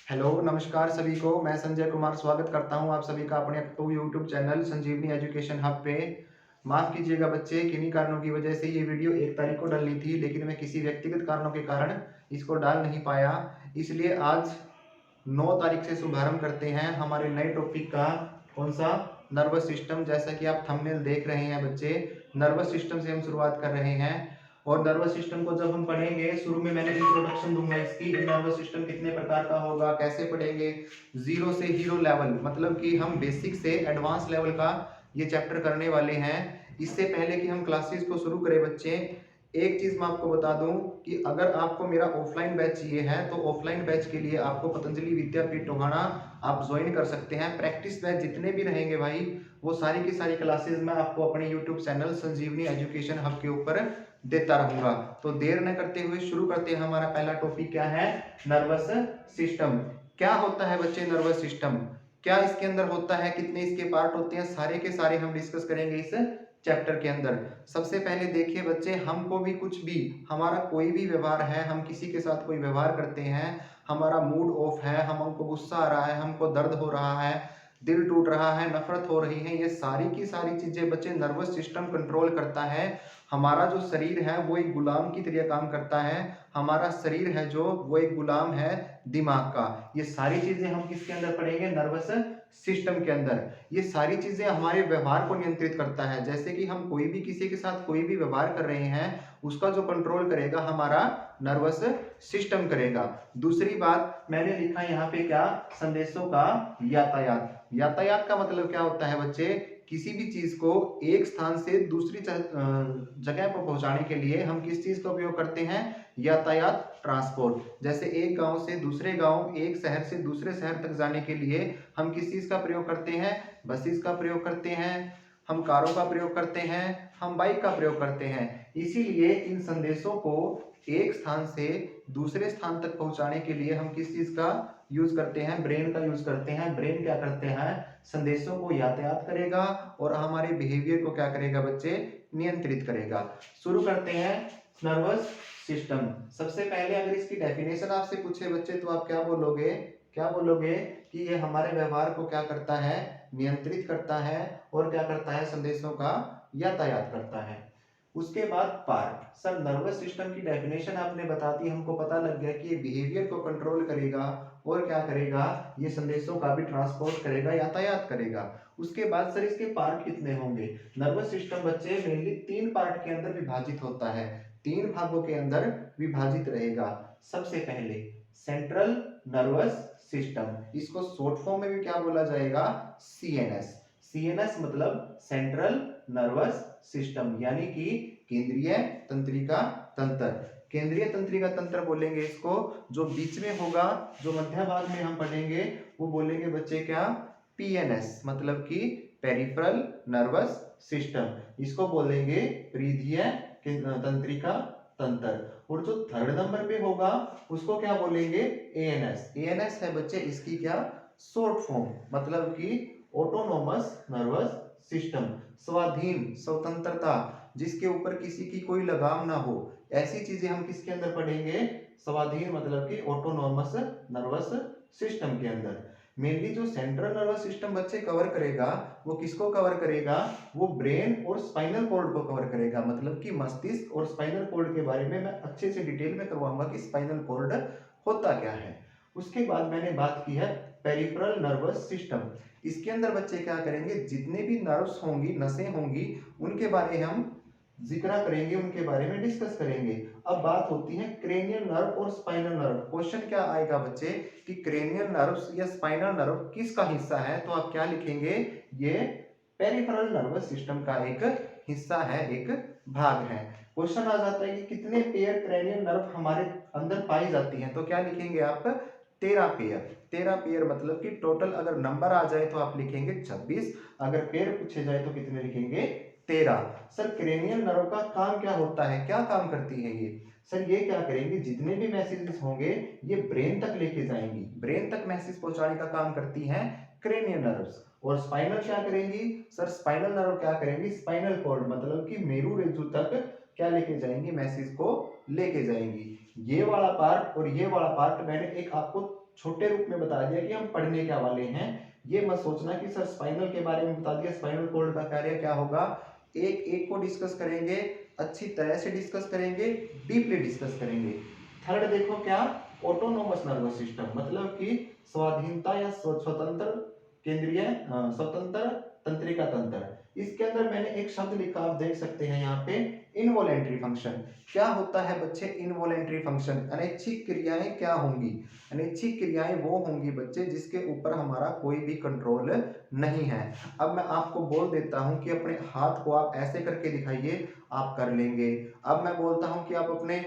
Hello, नमस्कार सभी को। मैं संजय कुमार स्वागत करता हूं आप सभी का अपने यूट्यूब चैनल संजीवनी एजुकेशन हब पे। माफ़ कीजिएगा बच्चे, किन्हीं कारणों की वजह से ये वीडियो 1 तारीख को डलनी थी, लेकिन मैं किसी व्यक्तिगत कारणों के कारण इसको डाल नहीं पाया। इसलिए आज 9 तारीख से शुभारंभ करते हैं हमारे नए टॉपिक का। कौन सा? Nervous system. जैसा कि आप थंबनेल देख रहे हैं बच्चे, नर्वस सिस्टम से हम शुरुआत कर रहे हैं। और नर्वस सिस्टम को जब हम पढ़ेंगे, शुरू में मैंने इंट्रोडक्शन दूंगा इसकी। नर्वस सिस्टम कितने प्रकार का होगा, कैसे पढ़ेंगे, जीरो से हीरो लेवल, मतलब कि हम बेसिक से एडवांस लेवल का ये चैप्टर करने वाले हैं। इससे पहले कि हम क्लासेस को शुरू करें बच्चे, एक चीज मैं आपको बता दूं कि अगर आपको मेरा ऑफलाइन बैच चाहिए है तो ऑफलाइन बैच के लिए आपको पतंजलि विद्यापीठ टोहाना आप ज्वाइन कर सकते हैं। प्रैक्टिस बैच जितने भी रहेंगे भाई, वो सारी की सारी क्लासेस मैं आपको अपने यूट्यूब चैनल संजीवनी एजुकेशन हब के ऊपर देता रहूंगा। तो देर न करते हुए शुरू करते हैं। हमारा पहला टॉपिक क्या है? Nervous system. क्या होता है बच्चे नर्वस सिस्टम? क्या इसके अंदर होता है, कितने इसके पार्ट होते हैं, सारे के सारे हम डिस्कस करेंगे इस चैप्टर के अंदर। सबसे पहले देखिए बच्चे, हमको भी कुछ भी, हमारा कोई भी व्यवहार है, हम किसी के साथ कोई व्यवहार करते हैं, हमारा मूड ऑफ है, हमको गुस्सा आ रहा है, हमको दर्द हो रहा है, दिल टूट रहा है, नफरत हो रही है, ये सारी की सारी चीजें बच्चे नर्वस सिस्टम कंट्रोल करता है। हमारा जो शरीर है वो एक गुलाम की तरह काम करता है। हमारा शरीर है जो, वो एक गुलाम है दिमाग का। ये सारी चीजें हम किसके अंदर पढ़ेंगे? नर्वस सिस्टम के अंदर। ये सारी चीजें हमारे व्यवहार को नियंत्रित करता है। जैसे कि हम कोई भी किसी के साथ कोई भी व्यवहार कर रहे हैं, उसका जो कंट्रोल करेगा हमारा नर्वस सिस्टम करेगा। दूसरी बात मैंने लिखा यहाँ पे क्या? संदेशों का यातायात। यातायात का मतलब क्या होता है बच्चे? किसी भी चीज को एक स्थान से दूसरी जगह पर पहुंचाने के लिए हम किस चीज का उपयोग करते हैं? यातायात, ट्रांसपोर्ट। जैसे एक गांव से दूसरे गांव, एक शहर से दूसरे शहर तक जाने के लिए हम किस चीज का प्रयोग करते हैं? बसेस का प्रयोग करते हैं, हम कारों का प्रयोग करते हैं, हम बाइक का प्रयोग करते हैं। इसीलिए इन संदेशों को एक स्थान से दूसरे स्थान तक पहुंचाने के लिए हम किस चीज का यूज करते हैं? ब्रेन का यूज करते हैं। ब्रेन क्या करते हैं? संदेशों को यातायात करेगा और हमारे बिहेवियर को क्या करेगा बच्चे? नियंत्रित करेगा। शुरू करते हैं नर्वस सिस्टम। सबसे पहले अगर इसकी डेफिनेशन आपसे पूछे बच्चे तो आप क्या बोलोगे? क्या बोलोगे कि ये हमारे व्यवहार को क्या करता है? नियंत्रित करता है। और क्या करता है? संदेशों का यातायात करता है। उसके बाद पार्ट। सर नर्वस सिस्टम की डेफिनेशन आपने बता दी, हमको पता लग गया कि ये बिहेवियर को कंट्रोल करेगा और क्या करेगा? ये संदेशों का भी ट्रांसपोर्ट करेगा, यातायात करेगा। उसके बाद सर इसके पार्ट कितने होंगे? नर्वस सिस्टम बच्चे मेनली 3 पार्ट के अंदर विभाजित होता है, 3 भागों के अंदर विभाजित रहेगा। सबसे पहले सेंट्रल नर्वस सिस्टम, इसको शॉर्ट फॉर्म में भी क्या बोला जाएगा? सीएनएस। सीएनएस मतलब सेंट्रल नर्वस सिस्टम, यानी कि केंद्रीय तंत्रिका तंत्र। केंद्रीय तंत्रिका तंत्र बोलेंगे इसको। जो बीच में होगा, जो मध्य भाग में हम पढ़ेंगे, वो बोलेंगे बच्चे क्या? पीएनएस, मतलब कि पेरिफेरल नर्वस सिस्टम। इसको बोलेंगे परिधीय तंत्रिका तंत्र। और जो थर्ड नंबर पे होगा उसको क्या बोलेंगे? एएनएस। एएनएस है बच्चे इसकी क्या? शॉर्ट फॉर्म, मतलब कि ऑटोनोमस नर्वस सिस्टम। स्वाधीन, स्वतंत्रता, जिसके ऊपर किसी की कोई लगाम ना हो, ऐसी चीजें हम किसके अंदर पढ़ेंगे? स्वाधीन मतलब कि ऑटोनोमस नर्वस सिस्टम के अंदर। मेनली जो सेंट्रल नर्वस सिस्टम बच्चे कवर करेगा, वो किसको कवर करेगा? वो ब्रेन और स्पाइनल कॉर्ड को कवर करेगा। मतलब कि मस्तिष्क और स्पाइनल कॉर्ड के बारे में मैं अच्छे से डिटेल में करवाऊंगा कि स्पाइनल कॉर्ड होता क्या है। उसके बाद मैंने बात की है पेरिफेरल नर्वस सिस्टम। इसके अंदर बच्चे क्या करेंगे? जितने भी नर्व्स होंगी, नसें होंगी, उनके बारे हम जिक्र करेंगे, उनके बारे में डिस्कस करेंगे। अब बात होती है क्रेनियल नर्व और स्पाइनल नर्व। क्वेश्चन क्या आएगा बच्चे कि क्रेनियल नर्व या स्पाइनल नर्व किसका हिस्सा है? तो आप क्या लिखेंगे? ये पेरिफेरल नर्वस सिस्टम का एक हिस्सा है, एक भाग है। क्वेश्चन आ जाता है कि कितने पेयर क्रेनियल नर्व हमारे अंदर पाई जाती हैं? तो क्या लिखेंगे आप? 13 पेयर। 13 पेयर मतलब कि टोटल अगर नंबर आ जाए तो आप लिखेंगे 26, अगर पेयर पूछे जाए तो कितने लिखेंगे? 13। सर क्रेनियल नर्व का काम क्या होता है? क्या काम करती है ये? सर ये क्या करेंगे? जितने भी मैसेजेस होंगे ये ब्रेन तक लेके जाएंगी। ब्रेन तक मैसेज पहुंचाने का काम करती हैं क्रेनियल नर्व्स। और स्पाइनल क्या करेंगी? सर स्पाइनल नर्व क्या करेंगी? स्पाइनल कॉर्ड मतलब कि मेरुरज्जु तक क्या लेके जाएंगी? मैसेज को लेके जाएंगी। ये वाला पार्ट और ये वाला पार्ट मैंने एक आपको छोटे रूप में बता दिया कि हम पढ़ने क्या वाले हैं। ये मत सोचना कि सर स्पाइनल के बारे में बता दिया, स्पाइनल कॉर्ड का कार्य क्या होगा। एक एक को डिस्कस करेंगे, अच्छी तरह से डिस्कस करेंगे, डीपली डिस्कस करेंगे। थर्ड देखो क्या, ऑटोनोमस नर्वस सिस्टम, मतलब कि स्वाधीनता या स्वतंत्र केंद्रीय स्वतंत्र तंत्रिका तंत्र। इसके अंदर मैंने एक शब्द लिखा, आप देख सकते हैं यहाँ पे, इनवॉलेंट्री फंक्शन। क्या होता है बच्चे इनवॉलेंट्री फंक्शन? अनैच्छिक क्रियाएं क्या होंगी? अनैच्छिक क्रियाएं वो होंगी बच्चे जिसके ऊपर हमारा कोई भी कंट्रोल नहीं है। अब मैं आपको बोल देता हूं कि अपने हाथ को आप ऐसे करके दिखाइए, आप कर लेंगे। अब मैं बोलता हूं कि आप अपने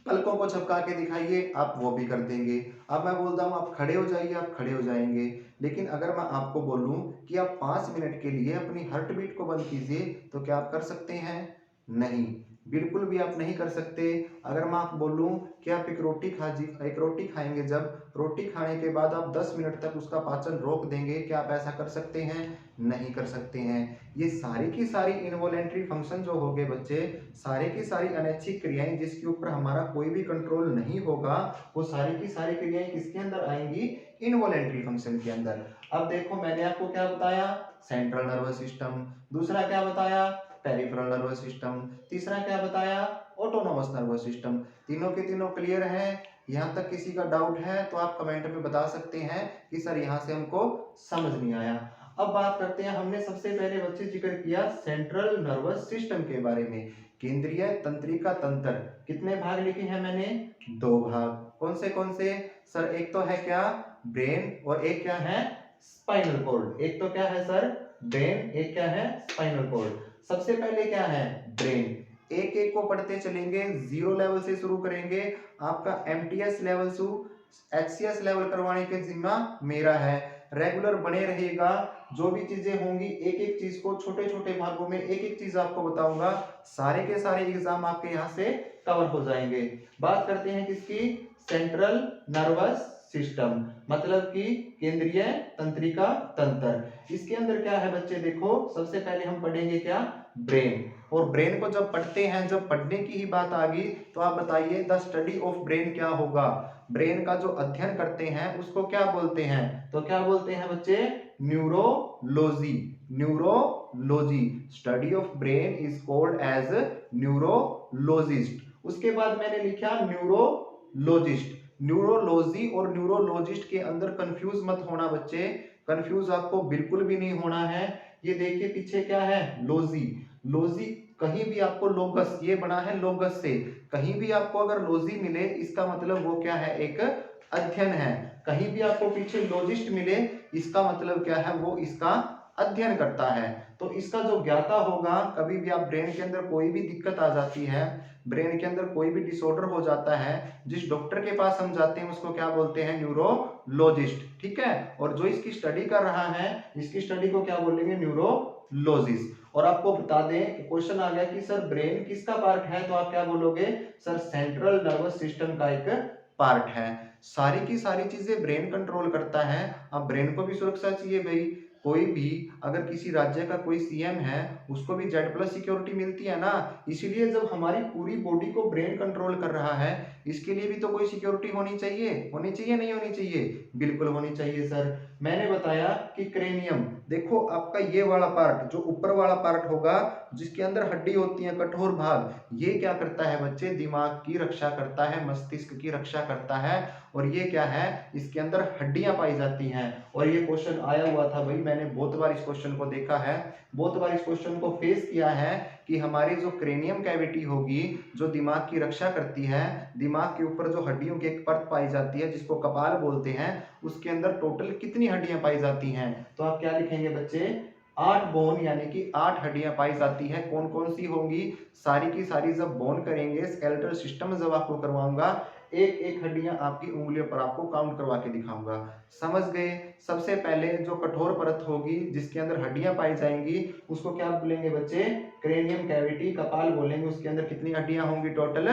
पलकों को झपका के दिखाइए, आप वो भी कर देंगे। अब मैं बोलता हूँ आप खड़े हो जाइए, आप खड़े हो जाएंगे। लेकिन अगर मैं आपको बोलूं कि आप 5 मिनट के लिए अपनी हार्ट बीट को बंद कीजिए, तो क्या आप कर सकते हैं? नहीं, बिल्कुल भी आप नहीं कर सकते। अगर मैं आपको बोलूं कि आप एक रोटी खाएंगे, जब रोटी खाने के बाद आप 10 मिनट तक उसका पाचन रोक देंगे, क्या आप ऐसा कर सकते हैं? नहीं कर सकते हैं। ये सारी की सारी इनवॉलेंट्री फंक्शन जो हो गए बच्चे, सारी की सारी अनैच्छिक क्रियाएं जिसके ऊपर हमारा कोई भी कंट्रोल नहीं होगा, वो सारी की सारी क्रियाएं किसके अंदर आएंगी? इनवॉलेंट्री फंक्शन के अंदर। अब देखो मैंने आपको क्या बताया, सेंट्रल नर्वस सिस्टम, दूसरा क्या बताया, पेरिफेरल नर्वस सिस्टम, तीसरा क्या बताया, ऑटोनोमस नर्वस सिस्टम। तीनों के तीनों क्लियर हैं? यहाँ तक किसी का डाउट है तो आप कमेंट में बता सकते हैं कि सर यहाँ से हमको समझ नहीं आया। अब बात करते हैं, हमने सबसे पहले बच्चे जिक्र किया सेंट्रल नर्वस सिस्टम के बारे में, केंद्रीय तंत्रिका तंत्र। कितने भाग लिखे हैं मैंने? 2 भाग। कौन से सर? एक तो है क्या, ब्रेन, और एक क्या है, स्पाइनल कॉर्ड। एक तो क्या है सर, ब्रेन, एक क्या है, स्पाइनल कॉर्ड। सबसे पहले क्या है, ब्रेन। एक एक को पढ़ते चलेंगे, 0 लेवल से शुरू करेंगे। आपका एमटीएस लेवल से एचसीएस लेवल करवाने के जिम्मा मेरा है। रेगुलर बने रहेगा, जो भी चीजें होंगी एक एक चीज को छोटे छोटे भागों में एक एक चीज आपको बताऊंगा, सारे के सारे एग्जाम आपके यहाँ से कवर हो जाएंगे। बात करते हैं किसकी, सेंट्रल नर्वस सिस्टम, मतलब कि केंद्रीय तंत्रिका तंत्र। इसके अंदर क्या है बच्चे, देखो सबसे पहले हम पढ़ेंगे क्या, ब्रेन। और ब्रेन को जब पढ़ते हैं, जब पढ़ने की ही बात आ गई, तो आप बताइए द स्टडी ऑफ ब्रेन क्या होगा? ब्रेन का जो अध्ययन करते हैं उसको क्या बोलते हैं? तो क्या बोलते हैं बच्चे, neurology. Neurology, study of brain is called as neurologist. उसके बाद मैंने लिखा न्यूरोलॉजिस्ट। न्यूरोलॉजी और न्यूरोलॉजिस्ट के अंदर कंफ्यूज मत होना बच्चे, कंफ्यूज आपको बिल्कुल भी नहीं होना है। ये देखिए पीछे क्या है, लॉजी। लॉजी कहीं भी आपको लोगस, ये बना है लोगस से, कहीं भी आपको अगर लॉजी मिले इसका मतलब वो क्या है, एक अध्ययन है। कहीं भी आपको पीछे लॉजिस्ट मिले इसका मतलब क्या है, वो इसका अध्ययन करता है। तो इसका जो ज्ञाता होगा, कभी भी आप ब्रेन के अंदर कोई भी दिक्कत आ जाती है, ब्रेन के अंदर कोई भी डिसऑर्डर हो जाता है, जिस डॉक्टर के पास हम जाते हैं उसको क्या बोलते हैं, न्यूरोलॉजिस्ट, ठीक है। और जो इसकी स्टडी कर रहा है, इसकी स्टडी को क्या बोलेंगे, न्यूरोलॉजिस्ट। और आपको बता दें, क्वेश्चन आ गया कि सर ब्रेन किसका पार्ट है, तो आप क्या बोलोगे, सर सेंट्रल नर्वस सिस्टम का एक पार्ट है। सारी की सारी चीजें ब्रेन कंट्रोल करता है। अब ब्रेन को भी सुरक्षा चाहिए भाई, कोई भी अगर किसी राज्य का कोई सीएम है उसको भी Z+ सिक्योरिटी मिलती है ना, इसीलिए जब हमारी पूरी बॉडी को ब्रेन कंट्रोल कर रहा है, इसके लिए भी तो कोई सिक्योरिटी होनी चाहिए, नहीं होनी चाहिए? बिल्कुल होनी चाहिए सर। मैंने बताया कि क्रेनियम, देखो आपका ये वाला पार्ट, जो ऊपर वाला पार्ट होगा जिसके अंदर हड्डी होती है, कठोर भाग, ये क्या करता है बच्चे, दिमाग की रक्षा करता है, मस्तिष्क की रक्षा करता है। और ये क्या है, इसके अंदर हड्डियां पाई जाती हैं। और ये क्वेश्चन आया हुआ था भाई, मैंने बहुत बार इस क्वेश्चन को देखा है, बहुत बार इस क्वेश्चन को फेस किया है कि हमारी जो क्रेनियम कैविटी होगी, जो दिमाग की रक्षा करती है, दिमाग के ऊपर जो हड्डियों की एक परत पाई जाती है जिसको कपाल बोलते हैं, उसके अंदर टोटल कितनी हड्डियां पाई जाती हैं? तो आप क्या लिखेंगे बच्चे, 8 बोन, यानी कि 8 हड्डियां पाई जाती है। कौन कौन सी होंगी, सारी की सारी जब बोन करेंगे, स्केलेटल सिस्टम जब आपको करवाऊंगा, एक एक हड्डियां आपकी उंगलियों पर आपको काउंट करवा के दिखाऊंगा। समझ गए? सबसे पहले जो कठोर परत होगी जिसके अंदर हड्डियां पाई जाएंगी, उसको क्या बोलेंगे बच्चे, क्रेनियम कैविटी, कपाल बोलेंगे। उसके अंदर कितनी हड्डियां होंगी, टोटल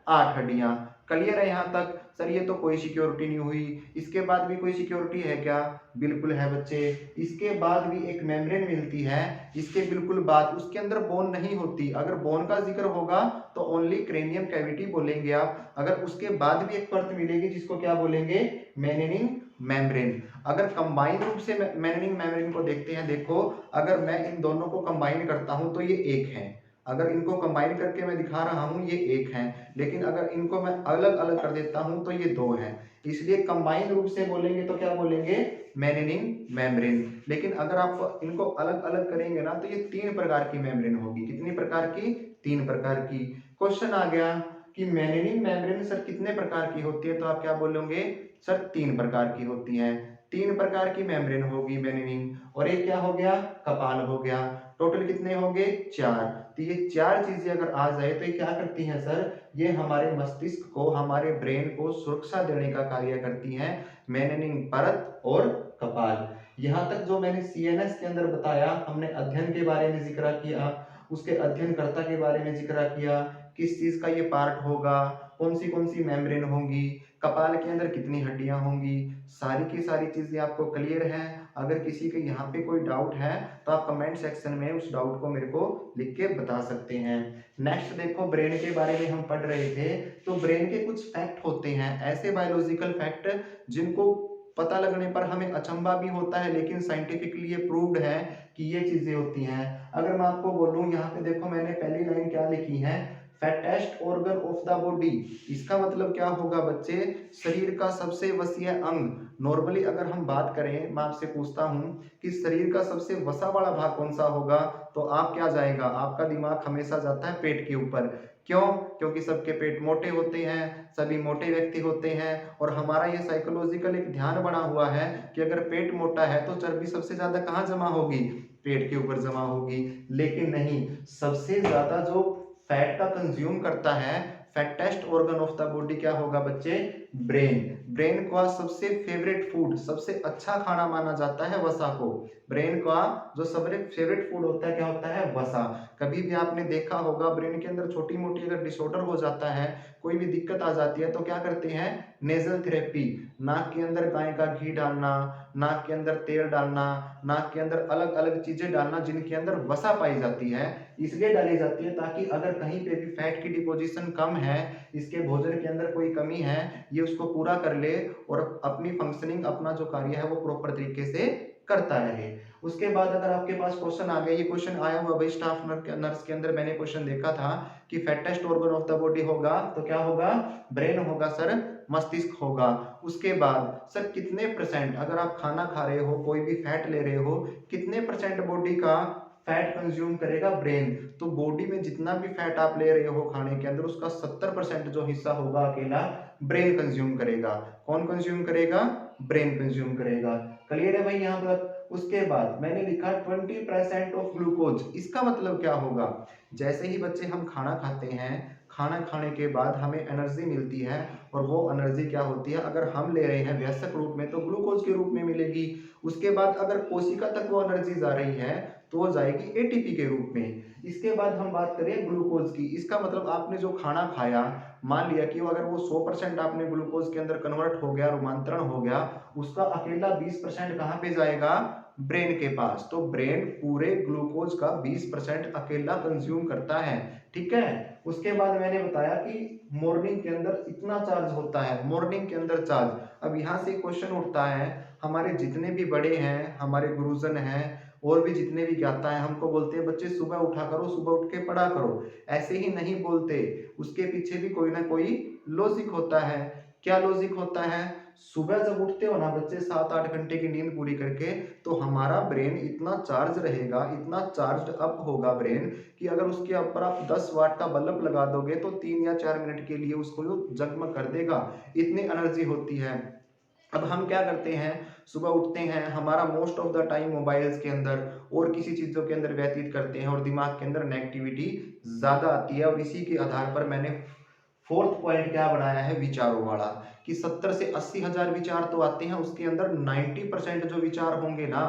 8 हड्डियां। क्लियर है यहाँ तक? सर ये तो कोई सिक्योरिटी नहीं हुई, इसके बाद भी कोई सिक्योरिटी है क्या? बिल्कुल है बच्चे। इसके बाद भी एक मेम्ब्रेन मिलती है, इसके बिल्कुल बाद उसके अंदर बोन नहीं होती। अगर बोन का जिक्र होगा तो ओनली क्रेनियम कैविटी बोलेंगे आप। अगर उसके बाद भी एक परत मिलेगी जिसको क्या बोलेंगे? मेनेनिंग मेम्ब्रेन। अगर कंबाइन रूप से मेनेनिंग मेम्ब्रेन को देखते हैं, देखो अगर मैं इन दोनों को कंबाइन करता हूं तो ये एक है, अगर इनको कंबाइन करके मैं दिखा रहा हूं ये एक है, लेकिन अगर इनको मैं अलग अलग कर देता हूं तो ये दो है। इसलिए कंबाइन रूप से बोलेंगे तो क्या बोलेंगे? मेनेनिंग मेम्ब्रेन। लेकिन अगर आप इनको अलग अलग करेंगे ना तो ये 3 प्रकार की मेम्ब्रेन होगी। कितनी प्रकार की? 3 प्रकार की। क्वेश्चन आ गया कि मेनेनिंग मेम्ब्रेन सर कितने प्रकार की होती है, तो आप क्या बोलोगे? सर 3 प्रकार की होती है। 3 प्रकार की मेम्ब्रेन होगी मेनेनिंग, और एक क्या हो गया? कपाल हो गया। टोटल कितने हो गए? 4। तो ये 4 चीजें अगर आ जाए तो ये क्या करती हैं सर? ये हमारे मस्तिष्क को, हमारे ब्रेन को सुरक्षा देने का कार्य करती हैं, मेनेनिंग परत और कपाल। यहाँ तक जो मैंने सीएनएस के अंदर बताया, हमने अध्ययन के बारे में जिक्र किया, उसके अध्ययनकर्ता के बारे में जिक्र किया, किस चीज का ये पार्ट होगा, कौन सी मेम्ब्रेन होंगी, कपाल के अंदर कितनी हड्डियां होंगी, सारी की सारी चीजें आपको क्लियर है। अगर किसी के यहाँ पे कोई डाउट है तो आप कमेंट सेक्शन में उस डाउट को मेरे को लिख के बता सकते हैं। नेक्स्ट देखो, ब्रेन के बारे में हम पढ़ रहे थे, तो ब्रेन के कुछ फैक्ट होते हैं, ऐसे बायोलॉजिकल फैक्ट जिनको पता लगने पर हमें अचंभा भी होता है, लेकिन साइंटिफिकली ये प्रूव्ड है कि ये चीजें होती हैं। अगर मैं आपको बोलूं, यहाँ पे देखो मैंने पहली लाइन क्या लिखी है? Fattest organ of the body. इसका मतलब क्या होगा बच्चे? शरीर का सबसे वसीय अंग। नॉर्मली अगर हम बात करें, मैं आपसे पूछता हूं कि शरीर का सबसे वसा वाला भाग कौन सा होगा, तो आप क्या जाएगा? आपका दिमाग हमेशा जाता है पेट के ऊपर। क्यों? क्योंकि सबके पेट मोटे होते हैं, सभी मोटे व्यक्ति होते हैं, और हमारा ये साइकोलॉजिकल एक ध्यान बना हुआ है कि अगर पेट मोटा है तो चर्बी सबसे ज्यादा कहाँ जमा होगी? पेट के ऊपर जमा होगी। लेकिन नहीं, सबसे ज्यादा जो फैट का कंज्यूम करता है, fattest organ of the body क्या होगा बच्चे? ब्रेन। ब्रेन का सबसे फेवरेट फूड, सबसे अच्छा खाना माना जाता है वसा को। ब्रेन का जो सबसे फेवरेट फूड होता है क्या होता है? वसा। कभी भी आपने देखा होगा ब्रेन के अंदर छोटी मोटी अगर डिसऑर्डर हो जाता है, कोई भी दिक्कत आ जाती है, तो क्या करते हैं? नेजल थेरेपी, नाक के अंदर गाय का घी डालना, नाक के अंदर तेल डालना, नाक के अंदर अलग अलग चीजें डालना जिनके अंदर वसा पाई जाती है, इसलिए डाली जाती है ताकि अगर कहीं पे भी फैट की डिपोजिशन कम है, इसके भोजन के अंदर कोई कमी है, ये उसको पूरा कर ले और अपनी फंक्शनिंग, अपना जो कार्य है वो प्रॉपर तरीके से करता रहे। उसके बाद अगर आपके पास क्वेश्चन आ गया, ये क्वेश्चन आया हुआ भाई स्टाफ नर्स के अंदर, मैंने क्वेश्चन देखा था कि fattest organ of the body होगा तो क्या होगा? ब्रेन होगा सर, मस्तिष्क होगा। उसके बाद सर कितने परसेंट, अगर आप खाना खा रहे हो, कोई भी फैट ले रहे हो, कितने परसेंट बॉडी का फैट कंज्यूम करेगा? ब्रेन। तो बॉडी में जितना भी फैट आप ले रहे हो खाने के अंदर, उसका 70% जो हिस्सा होगा अकेला ब्रेन कंज्यूम करेगा। कौन कंज्यूम करेगा? ब्रेन कंज्यूम करेगा। क्लियर है भाई यहाँ पर? उसके बाद मैंने लिखा 20% ऑफ ग्लूकोज। इसका मतलब क्या होगा? जैसे ही बच्चे हम खाना खाते हैं, खाना खाने के बाद हमें एनर्जी मिलती है, और वो एनर्जी क्या होती है? अगर हम ले रहे हैं वयस्क रूप में तो ग्लूकोज के रूप में मिलेगी। उसके बाद अगर कोशिका तक वो एनर्जी जा रही है तो वो जाएगी एटीपी के रूप में। इसके बाद हम बात करें ग्लूकोज की, इसका मतलब आपने जो खाना खाया, मान लिया कि अगर वो 100% आपने ग्लूकोज के अंदर कन्वर्ट हो गया, रूपांतरण हो गया, उसका अकेला 20% कहाँ पे जाएगा? ब्रेन के पास। तो ब्रेन पूरे ग्लूकोज का 20% अकेला कंज्यूम करता है। ठीक है। उसके बाद मैंने बताया कि मॉर्निंग के अंदर इतना चार्ज होता है, मॉर्निंग के अंदर चार्ज। अब यहाँ से क्वेश्चन उठता है, हमारे जितने भी बड़े हैं, हमारे गुरुजन हैं, और भी जितने भी ज्ञाता है, हमको बोलते हैं बच्चे सुबह उठा करो, सुबह उठ के पढ़ा करो। ऐसे ही नहीं बोलते, उसके पीछे भी कोई ना कोई लॉजिक होता है। क्या लॉजिक होता है? सुबह जब उठते हो ना बच्चे 7-8 घंटे की नींद पूरी करके, तो हमारा ब्रेन इतना चार्ज रहेगा, इतना चार्ज अप होगा ब्रेन, कि अगर उसके ऊपर आप 10 वाट का बल्ब लगा दोगे तो 3 या 4 मिनट के लिए उसको जगमग कर देगा, इतनी एनर्जी होती है। अब हम क्या करते हैं? सुबह उठते हैं, हमारा most of the time mobiles के अंदर और किसी चीजों के अंदर व्यतीत करते हैं, और दिमाग के अंदर नेगेटिविटी ज्यादा आती है। और इसी के आधार पर मैंने फोर्थ पॉइंट क्या बनाया है? विचारों वाला, कि 70 से 80 हजार विचार तो आते हैं, उसके अंदर 90% जो विचार होंगे ना,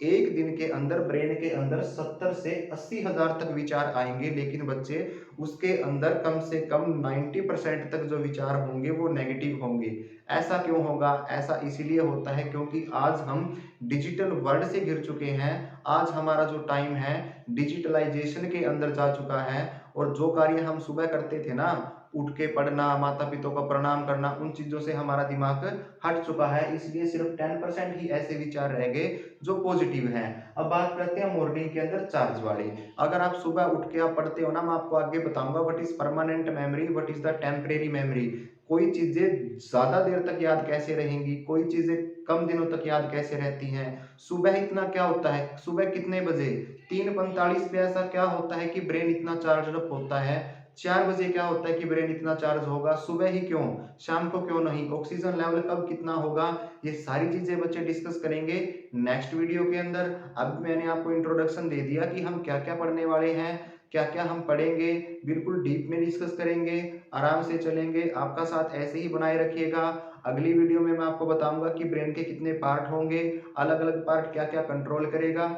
एक दिन के अंदर ब्रेन के अंदर 70 से 80 हजार तक विचार आएंगे। लेकिन बच्चे उसके अंदर कम से कम 90% तक जो विचार होंगे वो नेगेटिव होंगे। ऐसा क्यों होगा? ऐसा इसीलिए होता है क्योंकि आज हम डिजिटल वर्ल्ड से घिर चुके हैं। आज हमारा जो टाइम है डिजिटलाइजेशन के अंदर जा चुका है, और जो कार्य हम सुबह करते थे ना, उठ के पढ़ना, माता पिता को प्रणाम करना, उन चीजों से हमारा दिमाग हट चुका है। इसलिए सिर्फ 10% ही ऐसे विचार रह गए जो पॉजिटिव हैं। अब बात करते हैं मॉर्निंग के अंदर चार्ज वाले। अगर आप सुबह उठ के आप पढ़ते हो ना, मैं आपको आगे बताऊंगा what is permanent memory, what is the temporary memory. कोई चीजें ज्यादा देर तक याद कैसे रहेंगी, कोई चीजें कम दिनों तक याद कैसे रहती हैं। सुबह इतना क्या होता है, सुबह कितने बजे 3:45 पे ऐसा क्या होता है कि ब्रेन इतना चार्ज अप होता है। 4 बजे क्या होता है कि ब्रेन इतना चार्ज होगा। सुबह ही क्यों, शाम को क्यों नहीं? ऑक्सीजन लेवल कब कितना होगा, ये सारी चीजें बच्चे डिस्कस करेंगे नेक्स्ट वीडियो के अंदर। अब मैंने आपको इंट्रोडक्शन दे दिया कि हम क्या क्या पढ़ने वाले हैं, क्या क्या हम पढ़ेंगे, बिल्कुल डीप में डिस्कस करेंगे, आराम से चलेंगे। आपका साथ ऐसे ही बनाए रखिएगा। अगली वीडियो में मैं आपको बताऊंगा कि ब्रेन के कितने पार्ट होंगे, अलग अलग पार्ट क्या क्या कंट्रोल करेगा।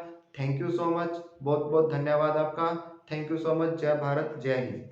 थैंक यू सो मच, बहुत बहुत धन्यवाद आपका। Thank you so much. जय भारत, जय हिंद।